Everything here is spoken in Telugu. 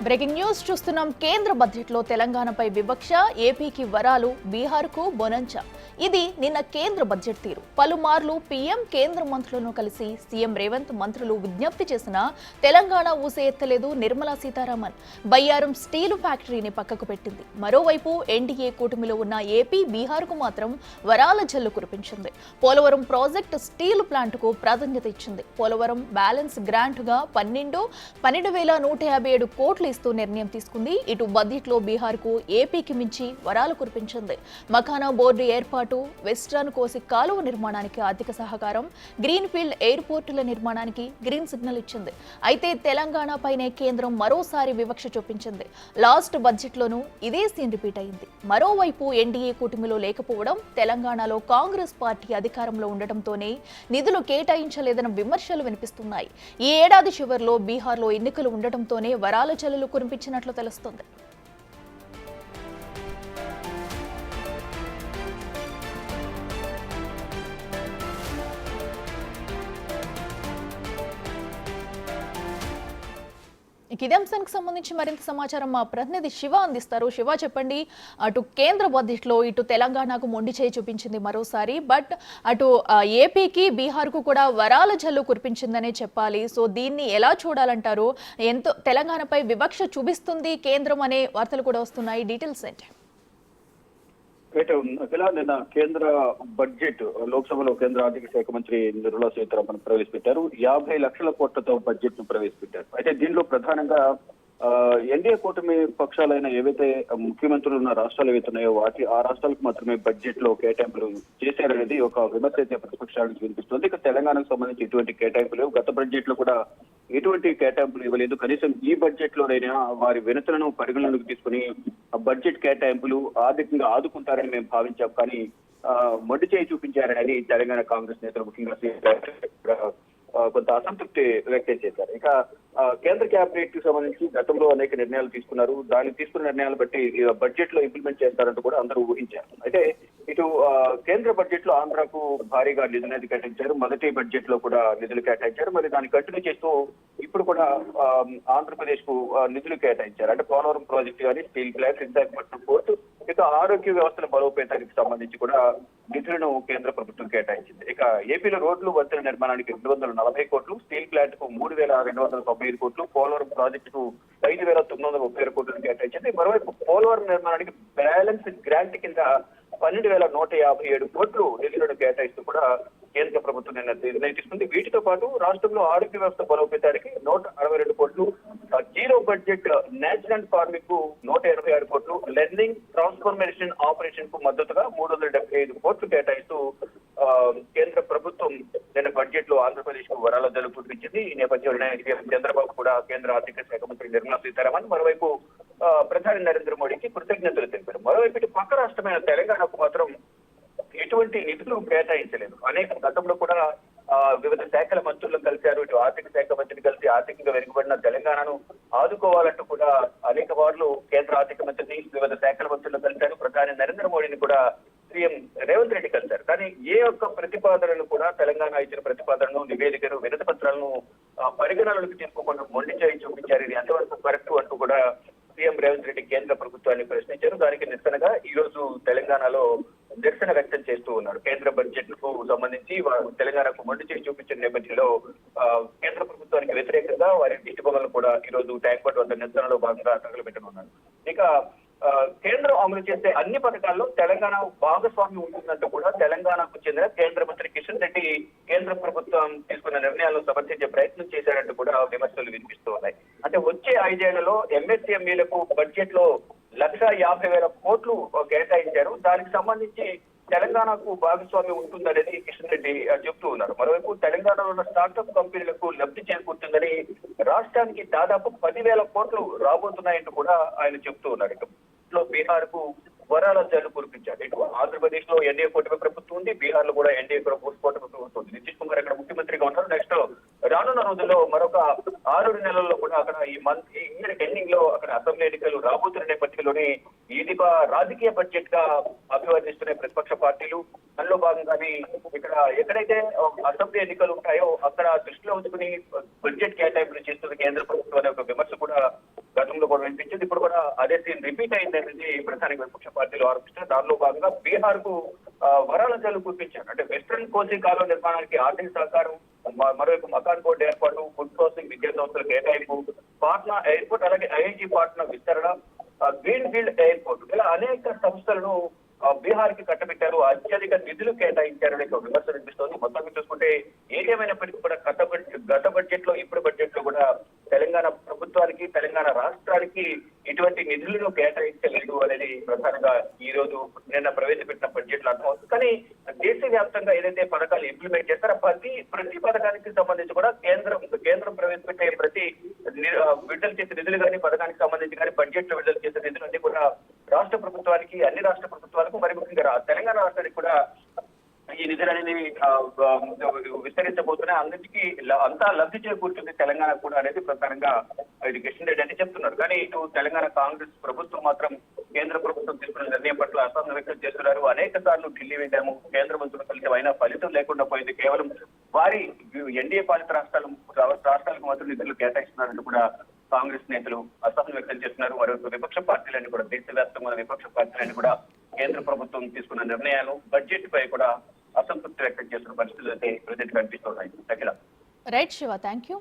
బ్రేకింగ్ న్యూస్ చూస్తున్నాం. కేంద్ర బడ్జెట్లో తెలంగాణపై వివక్ష, ఏపీకి వరాలు, బీహార్కు బొనంచ. ఇది నిన్న కేంద్ర బడ్జెట్ తీరు. పలుమార్లు పీఎం కేంద్ర మంత్రులను కలిసి సీఎం రేవంత్ మంత్రులు విజ్ఞప్తి చేసినా తెలంగాణ ఊసే ఎత్తలేదు నిర్మలా సీతారామన్. బయ్యారం స్టీలు ఫ్యాక్టరీని పక్కకు పెట్టింది. మరోవైపు ఎన్డీఏ కూటమిలో ఉన్న ఏపీ, బీహార్కు మాత్రం వరాల జల్లు కురిపించింది. పోలవరం ప్రాజెక్టు స్టీల్ ప్లాంట్కు ప్రాధాన్యత ఇచ్చింది. పోలవరం బ్యాలెన్స్ గ్రాంట్గా 12,157 కోట్లు ఇస్తూ నిర్ణయం తీసుకుంది. ఇటు బడ్జెట్లో బీహార్కు, ఏపీకి మించి వరాలు కురిపించింది. మఖానా బోర్డు ఏర్పాటు, వెస్ట్రన్ కోసి కాలువ నిర్మాణానికి ఆర్థిక సహకారం, గ్రీన్ ఫీల్డ్ ఎయిర్పోర్టుల నిర్మాణానికి గ్రీన్ సిగ్నల్ ఇచ్చింది. అయితే తెలంగాణపైనే కేంద్రం మరోసారి వివక్ష చూపించింది. లాస్ట్ బడ్జెట్లోనూ ఇదే సీన్ రిపీట్ అయింది. మరోవైపు ఎన్డీఏ కూటమిలో లేకపోవడం, తెలంగాణలో కాంగ్రెస్ పార్టీ అధికారంలో ఉండటంతోనే నిధులు కేటాయించలేదన్న విమర్శలు వినిపిస్తున్నాయి. ఈ ఏడాది చివరిలో బీహార్లో ఎన్నికలు ఉండటంతోనే వరాల జల్లులు కురిపించినట్లు తెలుస్తోంది. ఇదే అంశానికి సంబంధించి మరింత సమాచారం మా ప్రతినిధి శివ అందిస్తారు. శివ, చెప్పండి. అటు కేంద్ర బడ్జెట్లో ఇటు తెలంగాణకు మొండి చేయి చూపించింది మరోసారి, బట్ అటు ఏపీకి, బీహార్కు కూడా వరాల జల్లు కురిపించిందనే చెప్పాలి. సో దీన్ని ఎలా చూడాలంటారు? ఎంతో తెలంగాణపై వివక్ష చూపిస్తుంది కేంద్రం అనే వార్తలు కూడా వస్తున్నాయి. డీటెయిల్స్ ఏంటి? నిన్న కేంద్ర బడ్జెట్ లోక్సభలో కేంద్ర ఆర్థిక శాఖ మంత్రి నిర్మలా సీతారామన్ ప్రవేశపెట్టారు. 50 లక్షల కోట్లతో బడ్జెట్ ను ప్రవేశపెట్టారు. అయితే దీనిలో ప్రధానంగా ఎన్డీఏ కూటమి పక్షాలైన ఏవైతే ముఖ్యమంత్రులు ఉన్న రాష్ట్రాలు ఏవైతే ఉన్నాయో ఆ రాష్ట్రాలకు మాత్రమే బడ్జెట్ లో కేటాయింపులు చేశారనేది ఒక విమర్శ అయితే ప్రతిపక్షాలకు వినిపిస్తుంది. ఇక తెలంగాణకు సంబంధించి ఎటువంటి కేటాయింపులు గత బడ్జెట్ లో కూడా ఎటువంటి కేటాయింపులు ఇవ్వలేదు. కనీసం ఈ బడ్జెట్ లోనైనా వారి వినతులను పరిగణలోకి తీసుకుని బడ్జెట్ కేటాయింపులు ఆర్థికంగా ఆదుకుంటారని మేము భావించాం. కానీ మొండి చేయి చూపించారనేది తెలంగాణ కాంగ్రెస్ నేతలు ముఖ్యంగా కొంత అసంతృప్తి వ్యక్తం చేశారు. ఇక కేంద్ర కేబినెట్ కి సంబంధించి గతంలో అనేక నిర్ణయాలు తీసుకున్నారు. దాన్ని తీసుకున్న నిర్ణయాలు బట్టి బడ్జెట్ లో ఇంప్లిమెంట్ చేస్తారంటూ కూడా అందరూ ఊహించారు. అయితే ఇటు కేంద్ర బడ్జెట్ లో ఆంధ్రాకు భారీగా నిధులు కేటాయించారు. మొదటి బడ్జెట్ లో కూడా నిధులు కేటాయించారు. మరి దాన్ని కంటిన్యూ చేస్తూ ఇప్పుడు కూడా ఆంధ్రప్రదేశ్ కు నిధులు కేటాయించారు. అంటే పోలవరం ప్రాజెక్టు కానీ, స్టీల్ ప్లాంట్, విశాఖపట్నం పోర్టు, ఇక ఆరోగ్య వ్యవస్థల బలోపేతానికి సంబంధించి కూడా నిధులను కేంద్ర ప్రభుత్వం కేటాయించింది. ఇక ఏపీలో రోడ్లు, వంతెన నిర్మాణానికి 240 కోట్లు, స్టీల్ ప్లాంట్ కు 3,295 కోట్లు, పోలవరం ప్రాజెక్టుకు 5,937 కోట్లు కేటాయించింది. మరోవైపు పోలవరం నిర్మాణానికి బ్యాలెన్స్ గ్రాంట్ కింద 12,157 కోట్లు నిధులను కేటాయిస్తూ కూడా కేంద్ర ప్రభుత్వం నిన్న నిర్ణయం తీసుకుంది. వీటితో పాటు రాష్ట్రంలో ఆరోగ్య వ్యవస్థ బలోపేతానికి 162 కోట్లు, జీరో బడ్జెట్ నేచురల్ ఫార్మింగ్ కు 186 కోట్లు, లెర్నింగ్ ట్రాన్స్ఫర్మేషన్ ఆపరేషన్ కు మద్దతుగా 375 కోట్లు కేటాయిస్తూ కేంద్ర ప్రభుత్వం నిన్న బడ్జెట్ లో ఆంధ్రప్రదేశ్ కు వరాల జల్లు కురిపించింది. ఈ నేపథ్యంలో చంద్రబాబు కూడా కేంద్ర ఆర్థిక శాఖ మంత్రి నిర్మలా సీతారామన్ మరోవైపు ప్రధాని నరేంద్ర మోడీకి కృతజ్ఞతలు తెలిపారు. మరోవైపు ఇటు పక్క రాష్ట్రమైన తెలంగాణకు మాత్రం ఎటువంటి నిధులు కేటాయించలేదు. అనేక గతంలో కూడా వివిధ శాఖల మంత్రులను కలిశారు. ఇటు ఆర్థిక శాఖ మంత్రిని కలిసి ఆర్థికంగా వెనుకబడిన తెలంగాణను ఆదుకోవాలంటూ కూడా అనేక మార్లు కేంద్ర ఆర్థిక మంత్రిని, వివిధ శాఖల మంత్రులను కలిశారు. ప్రధాని నరేంద్ర మోడీని కూడా సీఎం రేవంత్ రెడ్డి కలిశారు. కానీ ఏ ఒక్క ప్రతిపాదనను కూడా తెలంగాణ ఇచ్చిన ప్రతిపాదనను, నివేదికను, వినతి పత్రాలను పరిగణనలోకి తీసుకోకుండా మొండి చేయి చూపించారు. ఇది ఎంతవరకు కరెక్ట్ అంటూ కూడా సీఎం రేవంత్ రెడ్డి కేంద్ర ప్రభుత్వాన్ని ప్రశ్నించారు. దానికి నిరసనగా ఈ రోజు తెలంగాణలో నిరసన వ్యక్తం చేస్తూ ఉన్నారు. కేంద్ర బడ్జెట్ కు సంబంధించి తెలంగాణకు మొండి చేయి చూపించిన నేపథ్యంలో కేంద్ర ప్రభుత్వానికి వ్యతిరేకంగా వారి దిష్టిబొమ్మలను కూడా ఈ రోజు ట్యాంక్ బండ్ వద్ద నిరసనలో భాగంగా తగలబెట్టనున్నారు. ఇక కేంద్రం అమలు చేసే అన్ని పథకాల్లో తెలంగాణ భాగస్వామ్యం ఉంటుందంటూ కూడా తెలంగాణకు చెందిన కేంద్ర మంత్రి కిషన్ రెడ్డి కేంద్ర ప్రభుత్వం తీసుకున్న నిర్ణయాలను సమర్థించే ప్రయత్నం చేశారంటూ కూడా విమర్శలు వినిపిస్తూ ఉన్నాయి. అంటే వచ్చే 5 ఏళ్లలో ఎంఎస్ఎంఈలకు బడ్జెట్ లో 1,50,000 కోట్లు కేటాయించారు. దానికి సంబంధించి తెలంగాణకు భాగస్వామ్యం ఉంటుందనేది కిషన్ రెడ్డి చెబుతూ ఉన్నారు. మరోవైపు తెలంగాణలో ఉన్న స్టార్టప్ కంపెనీలకు లబ్ధి చేకూరుతుందని, రాష్ట్రానికి దాదాపు 10,000 కోట్లు రాబోతున్నాయంటూ కూడా ఆయన చెబుతూ ఉన్నారు. ఇక బీహార్ కు వరాల జల్లు కురిపించారు. ఇటు ఆంధ్రప్రదేశ్ లో ఎన్డీఏ కూటమి ప్రభుత్వం ఉంది, బీహార్ లో కూడా ఎన్డీఏ కూటమి ప్రభుత్వం ఉంది. నితీష్ కుమార్ అక్కడ ముఖ్యమంత్రిగా ఉన్నారు. నెక్స్ట్ రానున్న రోజుల్లో మరొక 6 నెలల్లో కూడా అక్కడ ఈ ఇయర్ ఎండింగ్ లో అక్కడ అసెంబ్లీ ఎన్నికలు రాబోతున్న నేపథ్యంలోనే ఇది రాజకీయ బడ్జెట్ గా అభివర్ణిస్తున్న ప్రతిపక్ష పార్టీలు. అందులో భాగంగానే ఇక్కడ ఎక్కడైతే అసెంబ్లీ ఎన్నికలు ఉంటాయో అక్కడ దృష్టిలో ఉంచుకుని బడ్జెట్ కేటాయింపులు చేస్తున్న కేంద్ర ప్రభుత్వం అనే ఒక విమర్శ కూడా గతంలో కూడా అదే సీన్ రిపీట్ అయిందనేది ప్రధాన విపక్ష పార్టీలు ఆరోపిస్తున్నారు. దానిలో భాగంగా బీహార్ కు వరాల జల్లు కురిపించారు. అంటే వెస్ట్రన్ కోసి కాలువ నిర్మాణానికి ఆర్థిక సహకారం, మరోవైపు మకాన్ బోర్డు ఏర్పాటు, ఫుడ్ ప్రాసెసింగ్ విద్యా సంస్థల కేటాయింపు, పాట్నా ఎయిర్పోర్ట్ అలాగే ఐఐటి పాట్నా విస్తరణ, గ్రీన్ ఫీల్డ్ ఎయిర్పోర్ట్ ఇలా అనేక సంస్థలను బీహార్ కి కట్టబెట్టారు. అత్యధిక నిధులు కేటాయించారని ఒక విమర్శ వినిపిస్తోంది. మొత్తం చూసుకుంటే ఏదేమైనప్పటికీ కూడా గత బడ్జెట్ లో ఇప్పుడు బడ్జెట్ లో కూడా తెలంగాణ ప్రభుత్వానికి తెలంగాణ రాష్ట్రానికి ఇటువంటి నిధులను కేటాయించలేదు అనేది ప్రధానంగా ఈ రోజు నిన్న ప్రవేశపెట్టిన బడ్జెట్ లో అర్థమవుతుంది. కానీ దేశవ్యాప్తంగా ఏదైతే పథకాలు ఇంప్లిమెంట్ చేస్తారో ప్రతి పథకానికి సంబంధించి కూడా కేంద్రం ప్రవేశపెట్టే ప్రతి విడుదల చేసే నిధులు కానీ పథకానికి సంబంధించి కానీ బడ్జెట్ లో విడుదల చేసే నిధులు అన్ని కూడా రాష్ట్ర ప్రభుత్వానికి, అన్ని రాష్ట్ర ప్రభుత్వాలకు మరి ముఖ్యంగా తెలంగాణ రాష్ట్రానికి కూడా ఈ నిధులు అనేది విస్తరించబోతున్నాయి. అన్నిటికీ అంతా లబ్ధి చేకూరుతుంది తెలంగాణ కూడా అనేది ప్రధానంగా ఇది కిషన్ రెడ్డి అని చెప్తున్నారు. కానీ ఇటు తెలంగాణ కాంగ్రెస్ ప్రభుత్వం మాత్రం కేంద్ర ప్రభుత్వం తీసుకున్న నిర్ణయం పట్ల అసహనం వ్యక్తం చేస్తున్నారు. అనేక సార్లు ఢిల్లీ వెళ్ళాము, కేంద్ర మంత్రులు కలిసి అయినా ఫలితం లేకుండా పోయింది. కేవలం వారి ఎన్డీఏ పాలిత రాష్ట్రాలకు మాత్రం నిధులు కేటాయిస్తున్నారంటూ కూడా కాంగ్రెస్ నేతలు అసహనం వ్యక్తం చేస్తున్నారు. మరొక విపక్ష పార్టీలన్నీ కూడా దేశవ్యాప్తంగా ఉన్న విపక్ష పార్టీలన్నీ కూడా కేంద్ర ప్రభుత్వం తీసుకున్న నిర్ణయాలు బడ్జెట్ పై కూడా అసంతృప్తి వ్యక్తం చేస్తున్న పరిస్థితులు అయితే ప్రజెంట్ కనిపిస్తున్నాయి. Right Shiva, thank you.